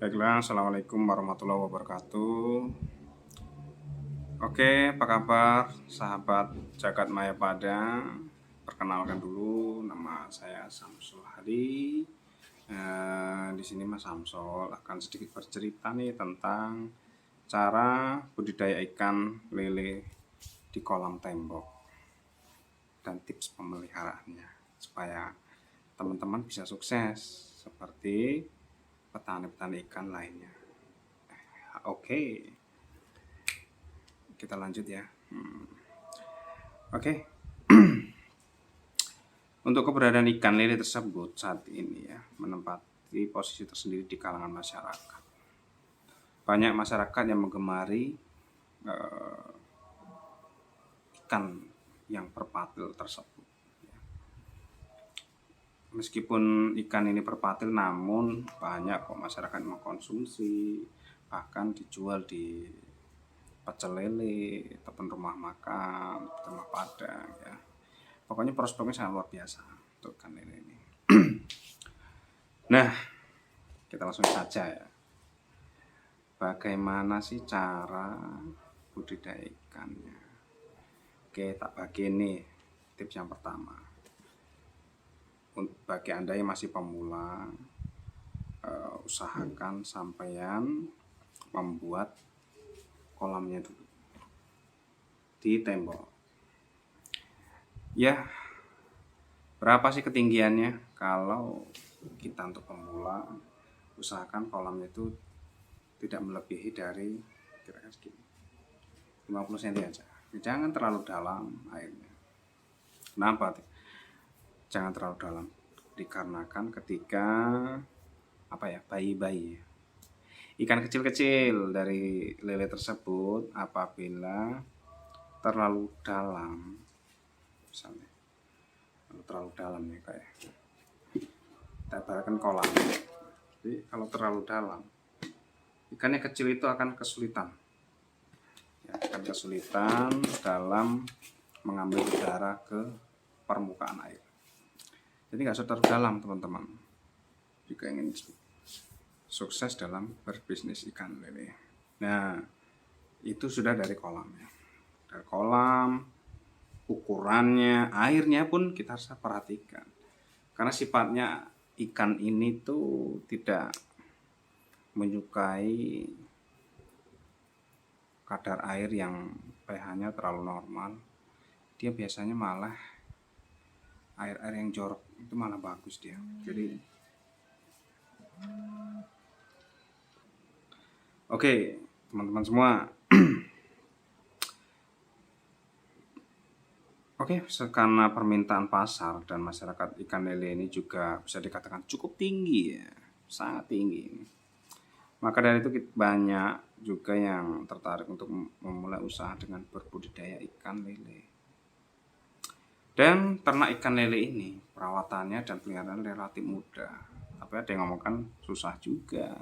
Baiklah, Assalamualaikum warahmatullahi wabarakatuh. Oke, apa kabar sahabat Jagat Maya Pada? Perkenalkan dulu, nama saya Samsul Hadi. Di sini Mas Samsul akan sedikit bercerita nih tentang cara budidaya ikan lele di kolam tembok dan tips pemeliharaannya supaya teman-teman bisa sukses seperti petani-petani ikan lainnya. Oke, kita lanjut ya. Oke. Untuk keberadaan ikan lele tersebut saat ini ya menempati posisi tersendiri di kalangan masyarakat. Banyak masyarakat yang menggemari ikan yang berpatil tersebut. Meskipun ikan ini berpatil, namun banyak kok masyarakat mengkonsumsi, bahkan dijual di pecel lele ataupun rumah makan, rumah padang ya. Pokoknya prospeknya sangat luar biasa untuk ikan lele ini. Nah, kita langsung saja ya. Bagaimana sih cara budidaya ikannya? Oke, tak bagi nih tips yang pertama. Untuk bagi Anda yang masih pemula, usahakan sampean membuat kolamnya dulu di tembok. Ya, berapa sih ketinggiannya? Kalau kita untuk pemula, usahakan kolamnya itu tidak melebihi dari kira-kira segini 50 cm aja. Jangan terlalu dalam airnya. Kenapa? Jangan terlalu dalam, dikarenakan ketika bayi-bayi ikan kecil-kecil dari lele tersebut apabila terlalu dalam, misalnya terlalu dalam nih kayak kita ibaratkan kolam. Jadi kalau terlalu dalam, ikannya kecil itu akan kesulitan dalam mengambil udara ke permukaan air. Jadi nggak usah terlalu dalam teman-teman jika ingin sukses dalam berbisnis ikan lele. Nah, itu sudah dari kolam ya. Dari kolam, ukurannya, airnya pun kita harus perhatikan. Karena sifatnya ikan ini tuh tidak menyukai kadar air yang pH-nya terlalu normal. Dia biasanya malah air-air yang jorok itu malah bagus dia. Jadi oke, teman-teman semua. Oke, karena permintaan pasar dan masyarakat ikan lele ini juga bisa dikatakan cukup tinggi ya, sangat tinggi. Maka dari itu banyak juga yang tertarik untuk memulai usaha dengan berbudidaya ikan lele. Dan ternak ikan lele ini perawatannya dan peliharaannya relatif mudah. Tapi ada yang ngomongkan susah juga.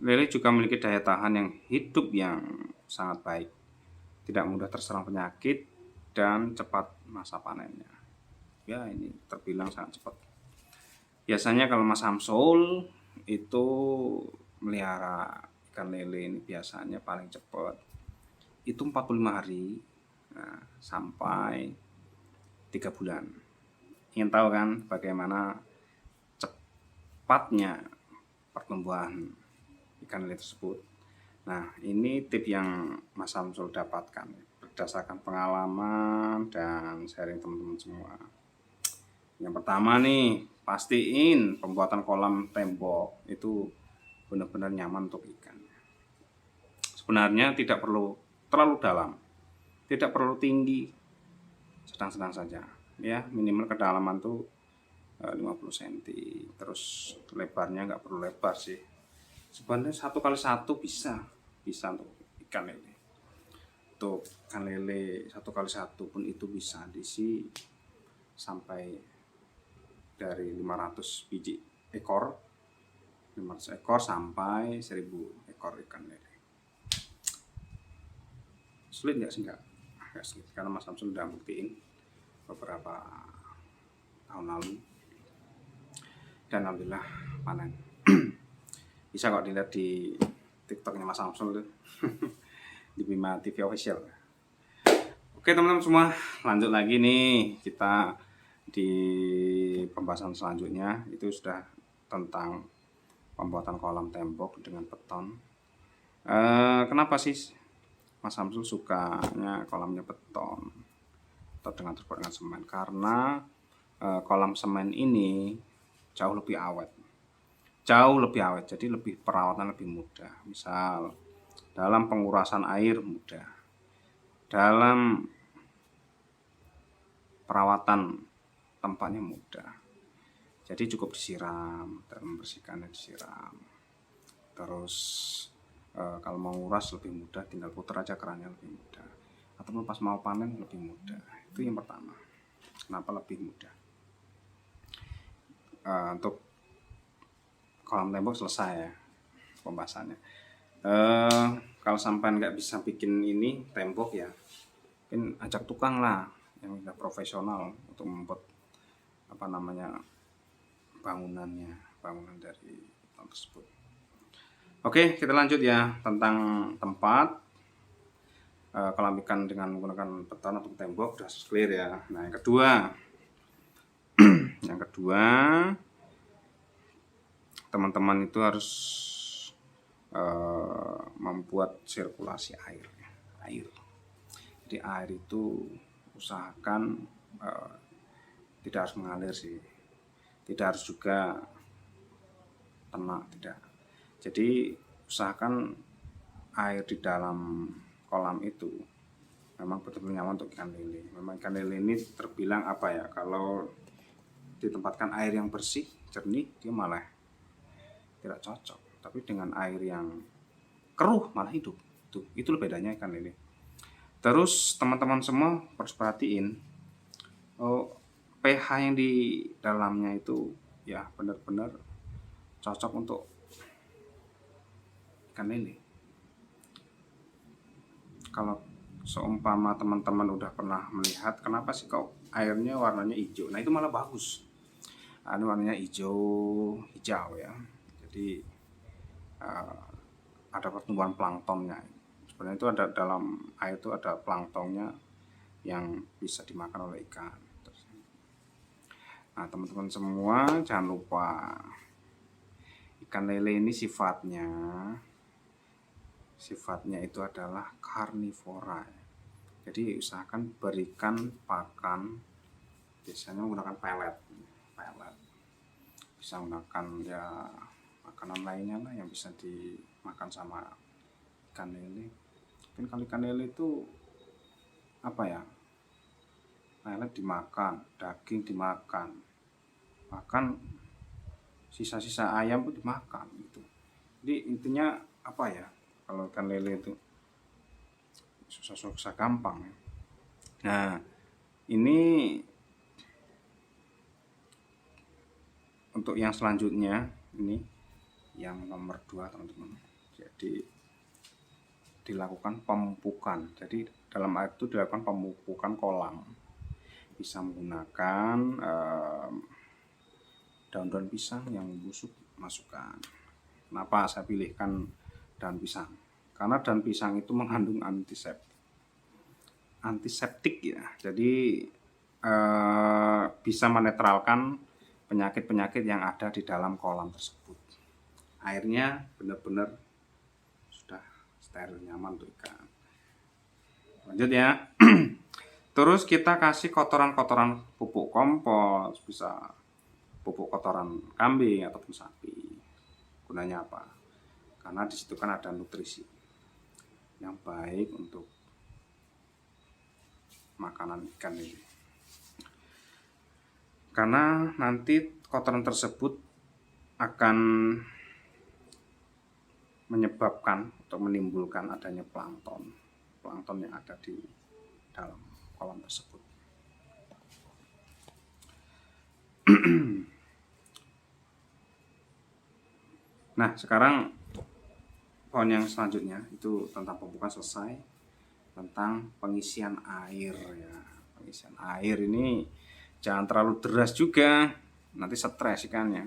Lele juga memiliki daya tahan yang hidup yang sangat baik, tidak mudah terserang penyakit dan cepat masa panennya. Ya, ini terbilang sangat cepat. Biasanya kalau Mas Samsul itu melihara ikan lele ini biasanya paling cepat itu 45 hari sampai 3 bulan. Ingin tahu kan bagaimana cepatnya pertumbuhan ikan lele tersebut? Nah, ini tips yang Mas Samsul dapatkan berdasarkan pengalaman dan sharing teman-teman semua. Yang pertama nih, pastiin pembuatan kolam tembok itu benar-benar nyaman untuk ikan. Sebenarnya tidak perlu terlalu dalam, tidak perlu tinggi, sedang-sedang saja. Ya, minimal kedalaman tuh 50 cm. Terus lebarnya nggak perlu lebar sih. Sebenarnya 1x1 bisa untuk ikan lele. Untuk ikan lele 1x1 pun itu bisa diisi sampai dari 500 biji ekor, 500 ekor sampai 1000 ekor ikan lele. Sulit nggak sih? Nggak sulit, karena Mas Samsul udah buktiin beberapa tahun lalu, dan alhamdulillah panen. Bisa kok dilihat di TikToknya Mas Samsul tuh. Di Bima TV Official. Oke teman-teman semua, lanjut lagi nih kita di pembahasan selanjutnya. Itu sudah tentang pembuatan kolam tembok dengan beton. Kenapa sih Mas Samsul sukanya kolamnya beton atau terbuat dengan semen? Karena kolam semen ini jauh lebih awet, jadi lebih perawatan lebih mudah. Misal dalam pengurasan air mudah, dalam perawatan tempatnya mudah. Jadi cukup disiram dan membersihkannya disiram. Terus kalau mau nguras lebih mudah, tinggal putar aja kerannya lebih mudah. Ataupun pas mau panen lebih mudah. Itu yang pertama. Kenapa lebih mudah? Untuk kolam tembok selesai ya pembahasannya. Kalau sampai nggak bisa bikin ini tembok ya, mungkin ajak tukang lah yang udah profesional untuk membuat bangunan dari beton tersebut. Oke, kita lanjut ya tentang tempat kolam ikan dengan menggunakan beton atau tembok udah clear ya. Nah yang kedua teman-teman itu harus membuat sirkulasi air. Jadi air itu usahakan tidak harus mengalir sih, tidak harus juga tenang, tidak. Jadi usahakan air di dalam kolam itu memang betul-betul nyaman untuk ikan lele. Memang ikan lele ini terbilang kalau ditempatkan air yang bersih, jernih, dia malah tidak cocok. Tapi dengan air yang keruh malah hidup. Itu bedanya ikan lele. Terus teman-teman semua harus perhatiin pH yang di dalamnya itu ya benar-benar cocok untuk ikan lele. Kalau seumpama teman-teman udah pernah melihat kenapa sih kok airnya warnanya hijau, nah itu malah bagus. Ini warnanya hijau ya. Jadi ada pertumbuhan planktonnya. Sebenarnya itu ada dalam air itu ada planktonnya yang bisa dimakan oleh ikan. Nah teman-teman semua jangan lupa ikan lele ini sifatnya itu adalah karnivora. Jadi usahakan berikan pakan biasanya menggunakan pelet. Bisa menggunakan ya makanan lainnya lah yang bisa dimakan sama ikan lele. Mungkin kalau ikan lele itu pelet dimakan, daging dimakan, bahkan sisa-sisa ayam pun dimakan gitu. Jadi intinya kalau ikan lele itu susah gampang. Nah ini untuk yang selanjutnya, ini yang nomor 2 teman-teman. Jadi dilakukan pemupukan. Jadi dalam air itu dilakukan pemupukan kolam. Bisa menggunakan daun-daun pisang yang busuk masukkan. Kenapa saya pilihkan daun pisang? Karena daun pisang itu mengandung antiseptik ya. Jadi bisa menetralkan penyakit-penyakit yang ada di dalam kolam tersebut. Airnya benar-benar sudah steril, nyaman untuk ikan. Lanjut ya. Terus kita kasih kotoran-kotoran pupuk kompos, bisa pupuk kotoran kambing ataupun sapi. Gunanya apa? Karena di situ kan ada nutrisi yang baik untuk makanan ikan ini. Karena nanti kotoran tersebut akan menyebabkan atau menimbulkan adanya plankton yang ada di dalam kolam tersebut. Nah sekarang poin yang selanjutnya itu tentang pembukaan selesai, tentang pengisian air ya. Pengisian air ini jangan terlalu deras juga, nanti stres ikannya.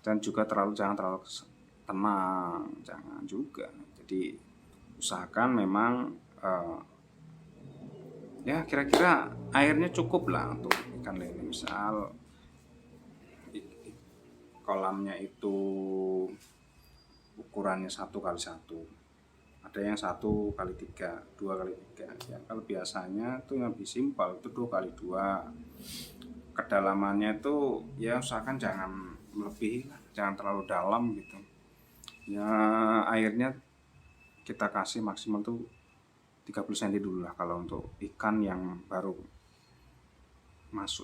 Dan juga jangan terlalu tenang, jangan juga. Jadi usahakan memang ya kira-kira airnya cukup lah untuk ikan lele. Misal kolamnya itu ukurannya 1x1, ada yang 1x3, 2x3 ya. Kalau biasanya tuh yang lebih simpel itu 2x2. Kedalamannya itu ya usahakan jangan melebihi, jangan terlalu dalam gitu ya. Airnya kita kasih maksimal tuh 30 cm dulu lah kalau untuk ikan yang baru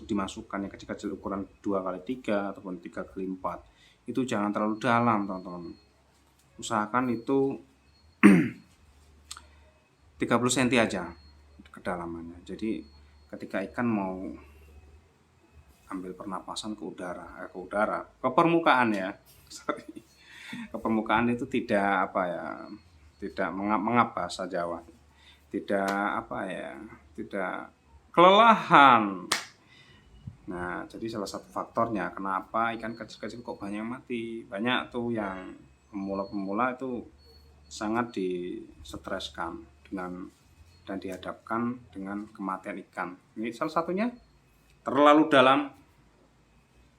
dimasukkan yang kecil-kecil ukuran 2x3 ataupun 3x4. Itu jangan terlalu dalam teman-teman, usahakan itu 30 cm aja kedalamannya. Jadi ketika ikan mau ambil pernapasan ke permukaan ya ke permukaan itu tidak tidak mengap bahasa Jawa, tidak tidak kelelahan. Nah, jadi salah satu faktornya kenapa ikan kecil-kecil kok banyak mati. Banyak tuh yang pemula-pemula itu sangat distreskan dan dihadapkan dengan kematian ikan. Ini salah satunya terlalu dalam,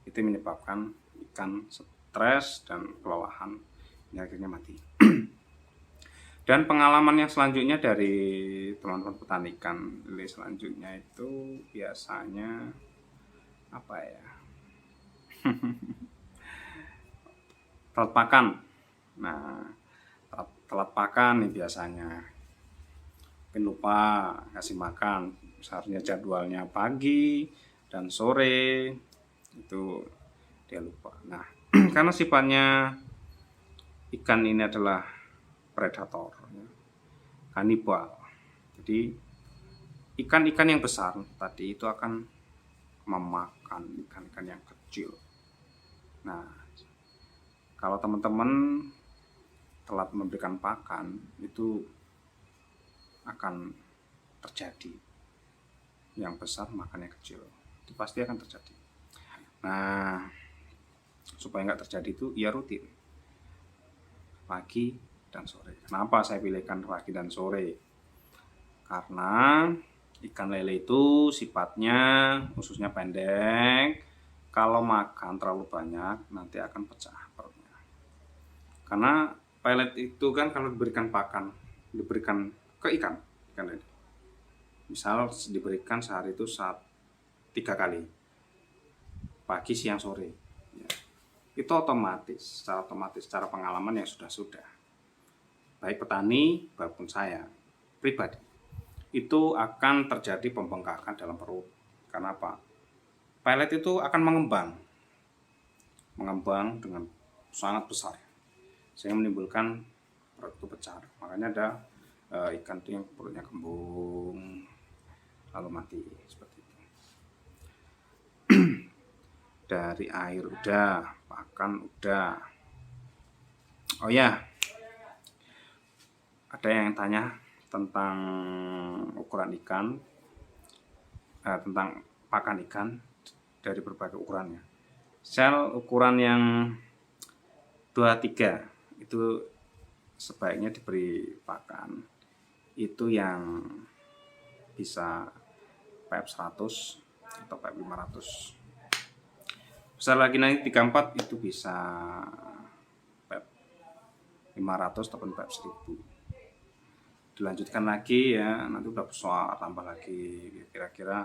itu menyebabkan ikan stres dan kelelahan, akhirnya mati. Dan pengalaman yang selanjutnya dari teman-teman petani ikan lele selanjutnya itu biasanya telat pakan. Nah, telat pakan nih biasanya mungkin lupa kasih makan, seharusnya jadwalnya pagi dan sore itu dia lupa. Nah karena sifatnya ikan ini adalah predator ya, kanibal, jadi ikan-ikan yang besar tadi itu akan memakan ikan-ikan yang kecil. Nah, kalau teman-teman telat memberikan pakan, itu akan terjadi yang besar makan yang kecil, itu pasti akan terjadi. Nah, supaya nggak terjadi itu ya rutin pagi dan sore. Kenapa saya pilihkan pagi dan sore? Karena ikan lele itu sifatnya ususnya pendek. Kalau makan terlalu banyak nanti akan pecah perutnya. Karena pelet itu kan kalau diberikan pakan, diberikan ke ikan lele, misal diberikan sehari itu 3 kali, pagi, siang, sore ya, itu secara otomatis, secara pengalaman yang sudah baik petani maupun saya pribadi, itu akan terjadi pembengkakan dalam perut. Karena apa? Pelet itu akan mengembang dengan sangat besar sehingga menimbulkan perut itu pecah. Makanya ada ikan itu yang perutnya kembung lalu mati seperti itu. Dari air udah, pakan udah. Oh ya, ada yang tanya tentang ukuran ikan, tentang pakan ikan dari berbagai ukurannya. Sel ukuran yang 2-3 itu sebaiknya diberi pakan itu yang bisa PF 100 atau PF 500. Besar lagi nanti 34 itu bisa PF 500 ataupun PF 1000. Dilanjutkan lagi ya, nanti udah besar tambah lagi, kira-kira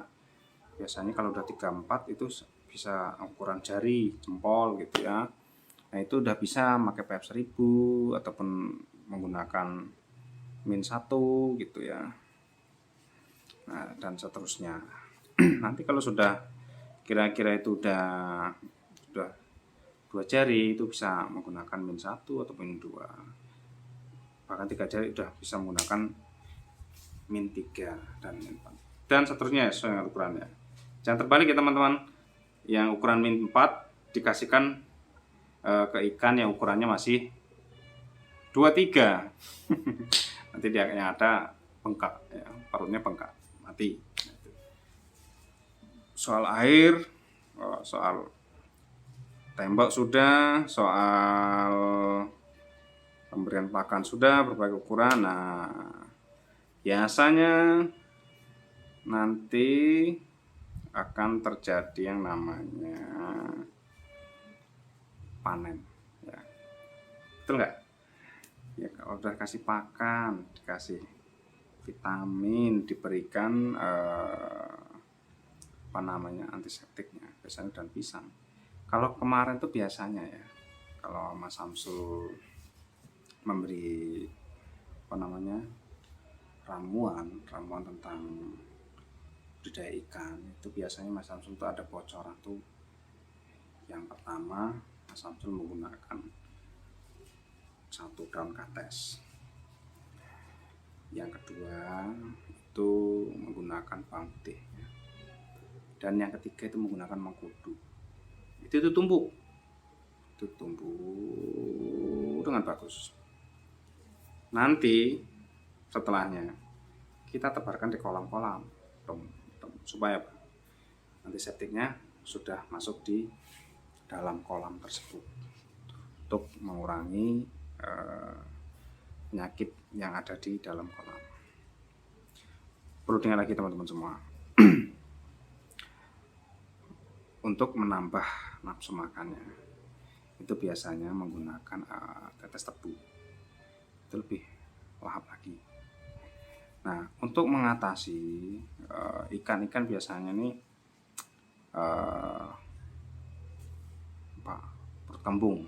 biasanya kalau udah 34 itu bisa ukuran jari jempol gitu ya. Nah itu udah bisa pakai PF 1000 ataupun menggunakan min 1 gitu ya. Nah dan seterusnya. Nanti kalau sudah kira-kira itu udah 2 jari itu bisa menggunakan min 1 atau min 2. Bahkan 3 jari udah bisa menggunakan min 3 dan min 4 dan seterusnya sesuai dengan ukurannya. Jangan terbalik ya teman-teman, yang ukuran min 4 dikasihkan ke ikan yang ukurannya masih 23. Nanti dia yang ada bengkak ya, perutnya bengkak, mati. soal air, soal tembok sudah, soal pemberian pakan sudah berbagai ukuran. Nah, biasanya nanti akan terjadi yang namanya panen, ya. Betul nggak? Ya, kalau udah kasih pakan, dikasih vitamin, diberikan apa namanya antiseptiknya, biasanya daun pisang. Kalau kemarin tuh biasanya ya, kalau Mas Samsul memberi apa namanya ramuan tentang budidaya ikan, itu biasanya Mas Samsul tuh ada bocoran tuh. Yang pertama, Mas Samsul menggunakan 1 daun kates. Yang kedua itu menggunakan bawang putih, dan yang ketiga itu menggunakan mengkudu. Itu tumbuh dengan bagus. Nanti setelahnya kita tebarkan di kolam-kolam supaya antiseptiknya sudah masuk di dalam kolam tersebut untuk mengurangi penyakit yang ada di dalam kolam. Perlu diingat lagi teman-teman semua, untuk menambah nafsu makannya itu biasanya menggunakan tetes tebu, itu lebih lahap lagi. Nah, untuk mengatasi ikan-ikan biasanya nih perut kembung,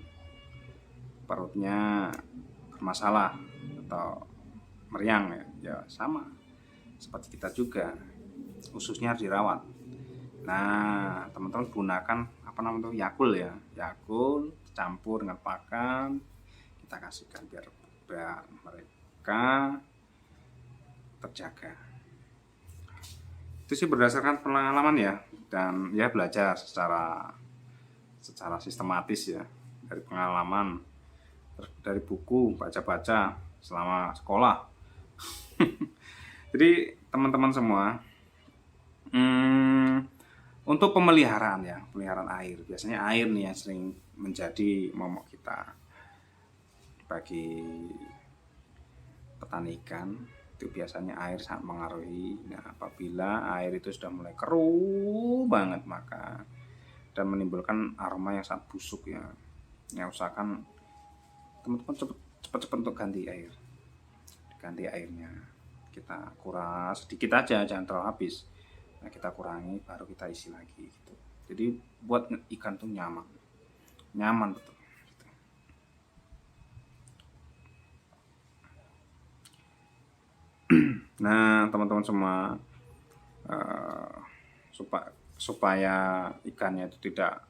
perutnya bermasalah atau meriang, ya sama seperti kita juga, ususnya harus dirawat. Nah, teman-teman gunakan apa namanya tuh Yakult campur dengan pakan, kita kasihkan biar mereka terjaga. Itu sih berdasarkan pengalaman ya, dan ya belajar secara sistematis ya, dari pengalaman, dari buku, baca-baca selama sekolah. Jadi teman-teman semua, untuk pemeliharaan air, biasanya air nih yang sering menjadi momok kita bagi petani ikan. Itu biasanya air sangat mengaruhi. Nah, apabila air itu sudah mulai keruh banget, maka dan menimbulkan aroma yang sangat busuk ya usahakan teman-teman cepat-cepat untuk ganti airnya. Kita kuras sedikit aja, jangan terlalu habis. Nah, kita kurangi baru kita isi lagi gitu. Jadi buat ikan tuh nyaman betul gitu. Nah, teman-teman semua, supaya ikannya itu tidak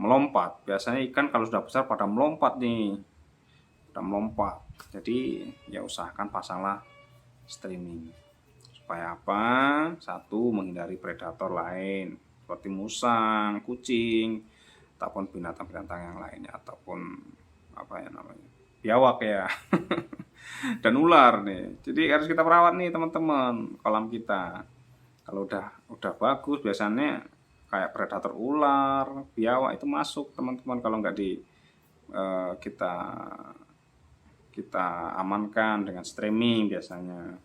melompat. Biasanya ikan kalau sudah besar pada melompat. Jadi ya usahakan pasanglah streaming. Supaya apa? Satu, menghindari predator lain seperti musang, kucing, ataupun binatang-binatang yang lainnya, ataupun biawak ya. Dan ular nih. Jadi harus kita perawat nih teman-teman kolam kita. Kalau udah bagus, biasanya kayak predator ular, biawak itu masuk teman-teman kalau nggak kita amankan dengan streaming. Biasanya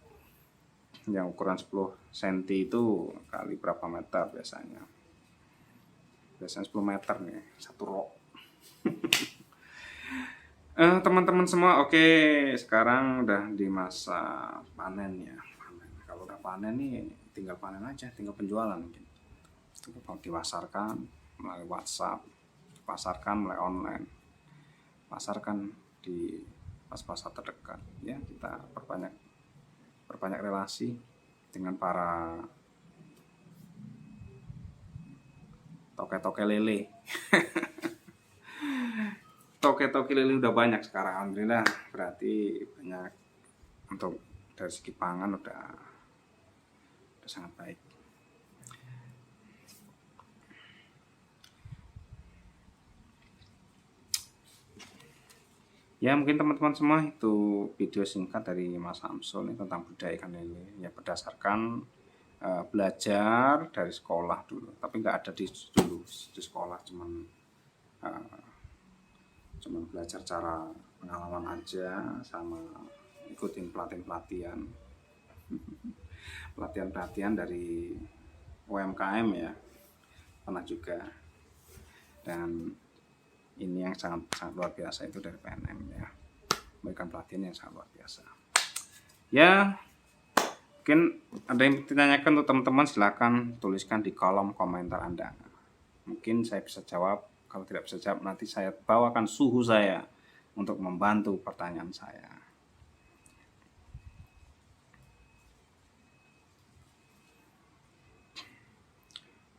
yang ukuran 10 cm itu kali berapa meter, biasanya 10 meter nih, satu rok. Teman-teman semua, oke, sekarang udah di masa panen ya. Kalau udah panen nih, tinggal panen aja, tinggal penjualan mungkin. Dipasarkan melalui WhatsApp, dipasarkan melalui online, pasarkan di pasar terdekat ya. Kita perbanyak relasi dengan para toke-toke lele. Toke-toke lele udah banyak sekarang, alhamdulillah. Berarti banyak, untuk dari segi pangan udah sangat baik. Ya, mungkin teman-teman semua, itu video singkat dari Mas Samsul ini tentang budidaya ikan lele ya, berdasarkan belajar dari sekolah dulu, tapi nggak ada dulu di sekolah, cuman belajar cara pengalaman aja sama ikutin pelatihan dari UMKM ya, pernah juga. Dan ini yang sangat luar biasa itu dari PNM ya, memberikan pelatihan yang sangat luar biasa ya. Mungkin ada yang ditanyakan untuk teman-teman, silakan tuliskan di kolom komentar Anda. Mungkin saya bisa jawab, kalau tidak bisa jawab nanti saya bawakan suhu saya untuk membantu pertanyaan saya.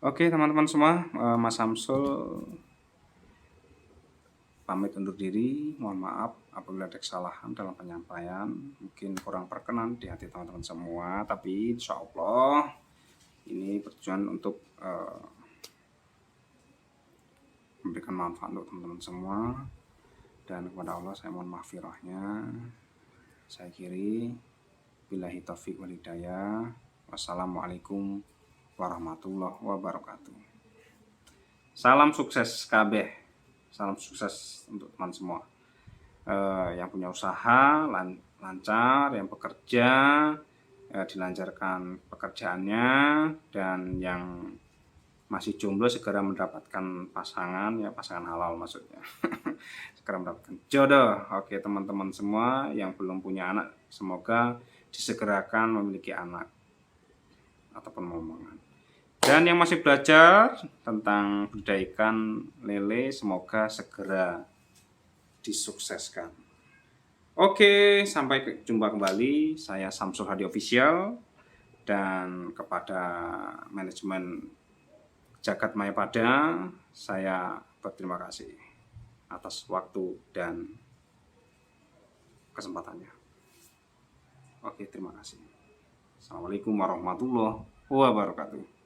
Oke teman-teman semua, Mas Samsul pamit undur diri. Mohon maaf apabila ada kesalahan dalam penyampaian, mungkin kurang berkenan di hati teman-teman semua, tapi insya Allah ini bertujuan untuk memberikan manfaat untuk teman-teman semua. Dan kepada Allah saya mohon maghfirahnya. Saya akhiri, billahi taufiq wal hidayah. Wassalamualaikum warahmatullahi wabarakatuh. Salam sukses kabeh. Salam sukses untuk teman semua. Yang punya usaha lancar, yang bekerja dilancarkan pekerjaannya, dan yang masih jomblo segera mendapatkan pasangan ya, pasangan halal maksudnya. Segera mendapatkan jodoh. Oke teman-teman semua yang belum punya anak, semoga disegerakan memiliki anak ataupun momongan. Dan yang masih belajar tentang budidaya ikan lele, semoga segera disukseskan. Oke, sampai jumpa kembali. Saya Samsul Hadi Official, dan kepada manajemen Jagat Maya Pada, saya berterima kasih atas waktu dan kesempatannya. Oke, terima kasih. Assalamualaikum warahmatullahi wabarakatuh.